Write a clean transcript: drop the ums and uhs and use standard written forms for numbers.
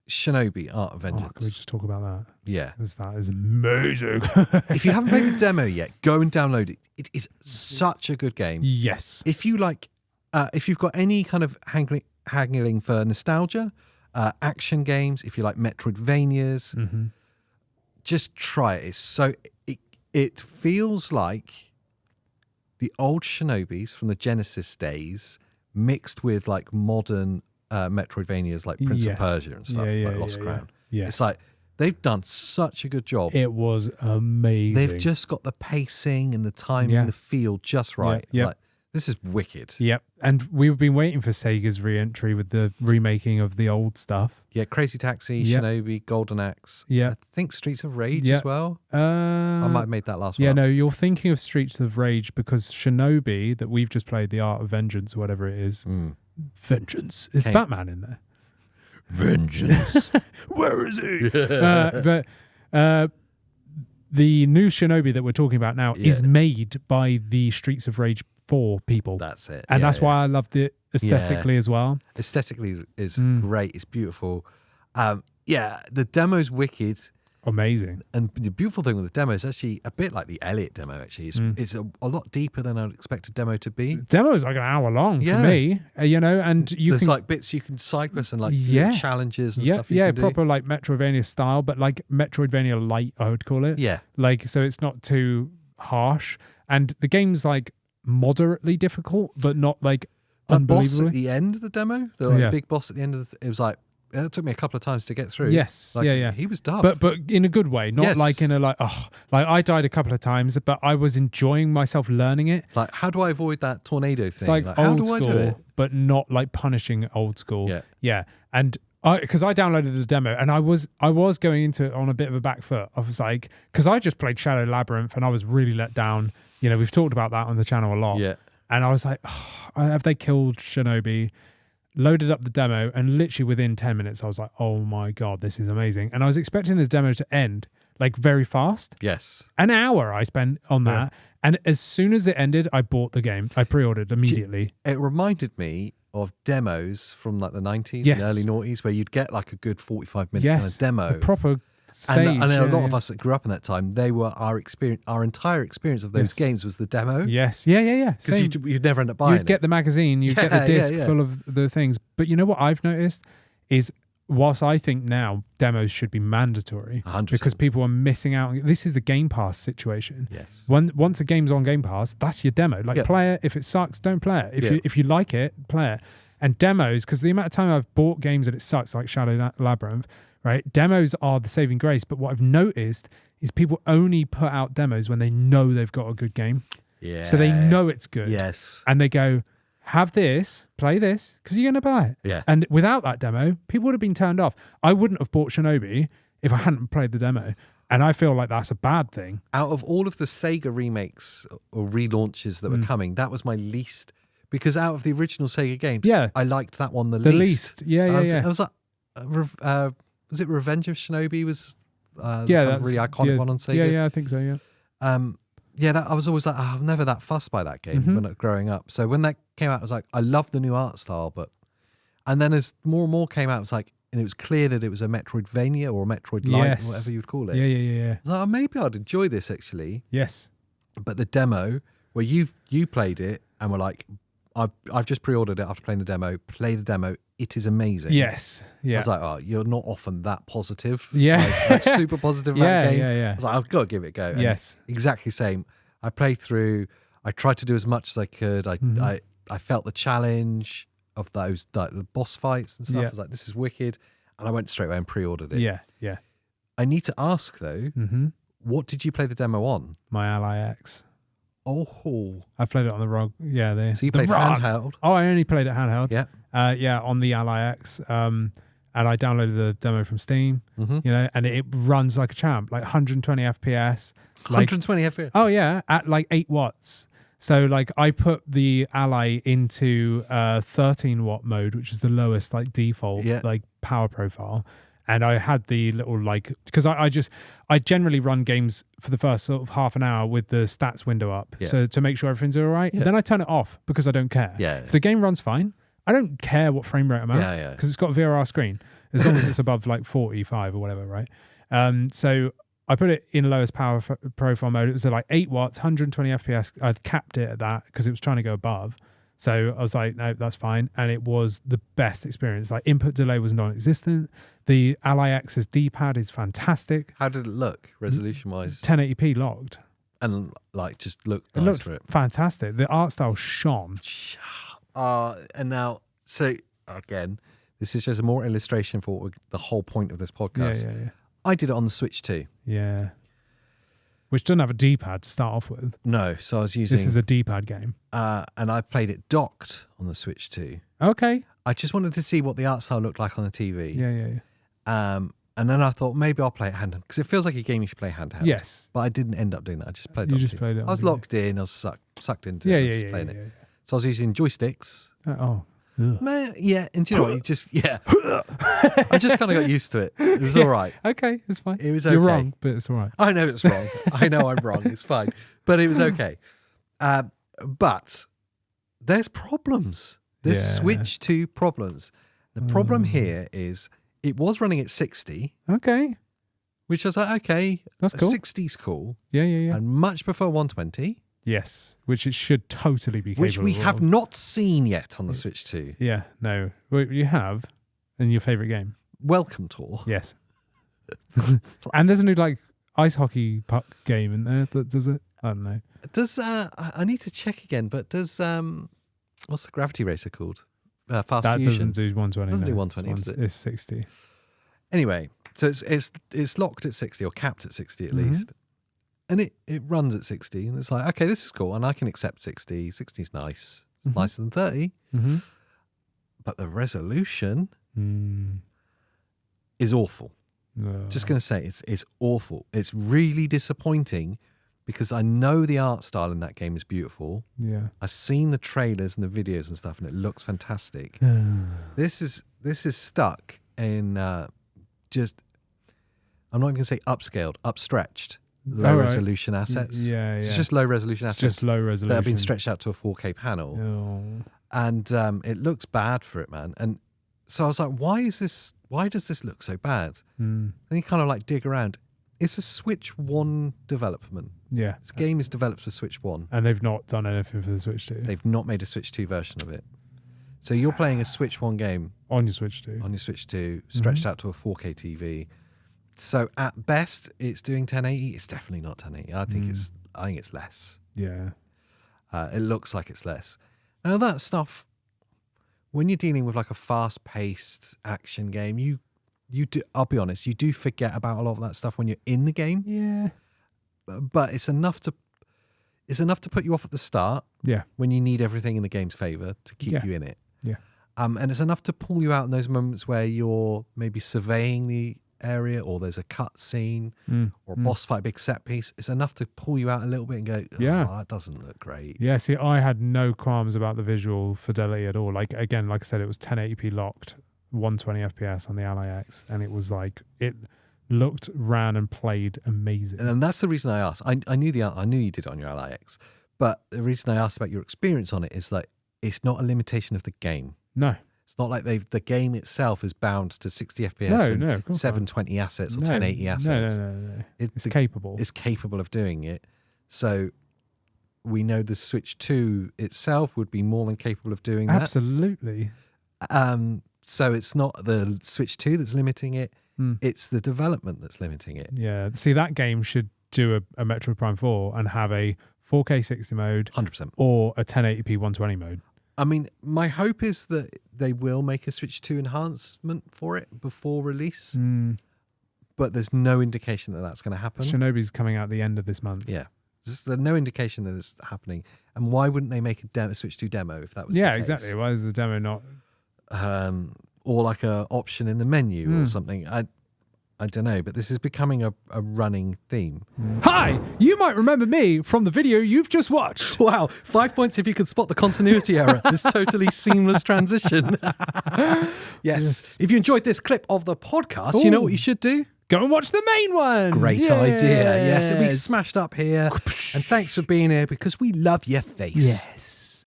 Shinobi Art of Can we Vengeance. just talk about that? Yeah. 'Cause that is amazing. If you haven't played the demo yet, go and download it. It is such a good game. Yes. If you like, if you've got any kind of haggling for nostalgia, action games, if you like Metroidvanias, Mm-hmm. just try it. It's so it feels like the old Shinobis from the Genesis days mixed with like modern Metroidvanias like Prince of Persia and stuff, like Lost Crown. Yeah. It's like they've done such a good job. It was amazing. They've just got the pacing and the timing, the feel just right. Yeah. Like, this is wicked. Yep. And we've been waiting for Sega's re-entry with the remaking of the old stuff. Yeah, Crazy Taxi, Shinobi, Golden Axe. Yeah. I think Streets of Rage as well. I might have made that last one. Yeah, up. no, you're thinking of Streets of Rage because Shinobi, that we've just played, The Art of Vengeance, or whatever it is. Vengeance. Is Batman in there? Vengeance. Where is he? But the new Shinobi that we're talking about now is made by the Streets of Rage 4 people. That's it. And that's why I loved it aesthetically as well. Aesthetically is great. It's beautiful. The demo's wicked. Amazing. And the beautiful thing with the demo is actually a bit like the Elliot demo, actually. It's a lot deeper than I'd expect a demo to be. Demo is like an hour long for me, and there's like bits you can side quest and like challenges and stuff you can do. Proper like Metroidvania style, but like Metroidvania light, I would call it. Yeah. Like, so it's not too harsh. And the game's like moderately difficult, but not like the boss unbelievably. at the end of the demo, the big boss at the end of it was like, it took me a couple of times to get through. Yes, like, he was tough, but in a good way, not like in a like I died a couple of times, but I was enjoying myself learning it. Like, how do I avoid that tornado thing? It's like how old do I do school, it? but not like punishing old school. Yeah. And because I downloaded the demo and I was going into it on a bit of a back foot. I was like, because I just played Shadow Labyrinth and I was really let down. We've talked about that on the channel a lot. Yeah. And I was like, have they killed Shinobi? Loaded up the demo, and literally within 10 minutes, I was like, oh my God, this is amazing. And I was expecting the demo to end like very fast. Yes. An hour I spent on that. And as soon as it ended, I bought the game. I pre-ordered immediately. It reminded me of demos from like the 90s and early noughties where you'd get like a good 45-minute kind of demo. A proper stage. And a lot of us that grew up in that time, they were our entire experience of those games was the demo. Yes. Yeah. Because you'd never end up buying You'd get the magazine, you'd get the disc full of the things. But you know what I've noticed is, whilst I think now demos should be mandatory 100%. because people are missing out. This is the Game Pass situation. Yes. Once a game's on Game Pass, that's your demo. Like, play it. If it sucks, don't play it. If you like it, play it. And demos, because the amount of time I've bought games that it sucks, like Shadow Labyrinth, right? Demos are the saving grace. But what I've noticed is people only put out demos when they know they've got a good game. Yeah. So they know it's good. Yes. And they go, have this, play this, because you're going to buy it. Yeah. And without that demo, people would have been turned off. I wouldn't have bought Shinobi if I hadn't played the demo. And I feel like that's a bad thing. Out of all of the Sega remakes or relaunches that were coming, that was my least. Because out of the original Sega games, I liked that one the least. Yeah. I was like, was it Revenge of Shinobi? Was that's a really iconic one on Sega? Yeah, I think so. Yeah. I was always like, I'm never that fussed by that game when growing up. So when that came out, I was like, I love the new art style, and then as more and more came out, it was like, and it was clear that it was a Metroidvania or a Metroid-like, whatever you would call it. Yeah. I was like, maybe I'd enjoy this actually. Yes. But the demo, where you played it and were like, I've just pre-ordered it after playing the demo. Play the demo. It is amazing. Yes. Yeah. I was like, oh, you're not often that positive. Yeah. Like super positive about the game. Yeah. I was like, I've got to give it a go. And yes. Exactly same. I played through. I tried to do as much as I could. I felt the challenge of those the boss fights and stuff. I was like, this is wicked. And I went straight away and pre-ordered it. Yeah. I need to ask though, what did you play the demo on? My Ally X. Oh, I played it on the ROG. Yeah, so you played handheld? Oh, I only played it handheld. Yeah, on the Ally X. And I downloaded the demo from Steam. And it runs like a champ, like 120 FPS. 120 FPS. Oh yeah, at like 8 watts. So like I put the Ally into 13 watt mode, which is the lowest like default like power profile. And I had the little because I generally run games for the first sort of half an hour with the stats window up. So to make sure everything's all right. Then I turn it off because I don't care. If the game runs fine, I don't care what frame rate I'm at because it's got a VRR screen. as long as it's above like 45 or whatever, right? So I put it in lowest power profile mode. It was like 8 watts, 120 FPS. I'd capped it at that because it was trying to go above. So I was like, no, that's fine. And it was the best experience. Like input delay was non-existent. The Ally X's D-pad is fantastic. How did it look resolution-wise? 1080p locked. And like just looked It nice looked for it. fantastic. The art style shone. And now, so again, this is just more illustration for the whole point of this podcast. Yeah. I did it on the Switch 2. Yeah. Which doesn't have a D-pad to start off with. No, so I was using... This is a D-pad game. And I played it docked on the Switch 2. Okay. I just wanted to see what the art style looked like on the TV. Yeah. And then I thought maybe I'll play it handheld because it feels like a game you should play handheld. Yes. But I didn't end up doing that. I just played it. You just played it. I was locked in. I was sucked into it. I was just playing it. So I was using joysticks. Man, yeah, and do you know what? I just kind of got used to it. It was all right. Okay, it's fine. It was okay. You're wrong, but it's all right. I know it's wrong. I know I'm wrong. It's fine. But it was okay. But there's problems. There's Switch 2 problems. The problem here is it was running at 60. Okay. Which I was like, okay. That's cool. 60's cool. Yeah. I much prefer 120. Yes, which it should totally be capable which we have not seen yet on the Switch 2. Yeah, no. Well, you have in your favourite game. Welcome Tour. Yes. And there's a new like ice hockey puck game in there that does it. I don't know. Does I need to check again, but does what's the Gravity Racer called? Fast that Fusion. Doesn't do 120. Doesn't do 120. Does it? It's 60. Anyway, so it's locked at 60 or capped at 60 at least. And it runs at 60 and it's like, okay, this is cool and I can accept 60. 60's nice. It's nicer than 30. But the resolution is awful. Just going to say it's awful. It's really disappointing because I know the art style in that game is beautiful. Yeah. I've seen the trailers and the videos and stuff and it looks fantastic. This is stuck in just, I'm not even going to say upscaled, upstretched. Low resolution assets. Yeah. It's just low resolution assets. Just low resolution. That have been stretched out to a 4K panel. And it looks bad for it, man. And so I was like, why does this look so bad? And you kind of like dig around. It's a Switch 1 development. Yeah. This game is developed for Switch 1. And they've not done anything for the Switch 2. They've not made a Switch 2 version of it. So you're playing a Switch 1 game. On your Switch 2. On your Switch 2, stretched out to a 4K TV. So at best, it's doing 1080. It's definitely not 1080. I think it's less. Yeah. It looks like it's less. Now that stuff, when you're dealing with like a fast-paced action game, you do. I'll be honest, you do forget about a lot of that stuff when you're in the game. Yeah. But it's enough to put you off at the start. Yeah. When you need everything in the game's favor to keep you in it. Yeah. And it's enough to pull you out in those moments where you're maybe surveying the area or there's a cut scene or a boss fight, big set piece. It's enough to pull you out a little bit and go, that doesn't look great. Yeah, see, I had no qualms about the visual fidelity at all. Like, again, like I said, it was 1080p locked, 120 FPS on the Ally X, and it was like, it looked, ran, and played amazing. And that's the reason I asked. I knew you did it on your Ally X, but the reason I asked about your experience on it is like, it's not a limitation of the game. No. It's not like the game itself is bound to 60 FPS and 720 assets or 1080 assets. No. It's capable. It's capable of doing it. So we know the Switch 2 itself would be more than capable of doing that. Absolutely. So it's not the Switch 2 that's limiting it. It's the development that's limiting it. Yeah. See, that game should do a Metroid Prime 4 and have a 4K 60 mode 100%. Or a 1080p 120 mode. I mean, my hope is that they will make a Switch 2 enhancement for it before release, but there's no indication that that's going to happen. Shinobi's coming out at the end of this month. Yeah. There's no indication that it's happening. And why wouldn't they make a Switch 2 demo if that was the case? Exactly. Why is the demo not... or like a option in the menu or something. I don't know, but this is becoming a running theme. Hi, you might remember me from the video you've just watched. Wow, 5 points if you could spot the continuity error. This totally seamless transition. Yes. If you enjoyed this clip of the podcast, you know what you should do? Go and watch the main one. Great idea. Yes, it'll be smashed up here. And thanks for being here because we love your face. Yes.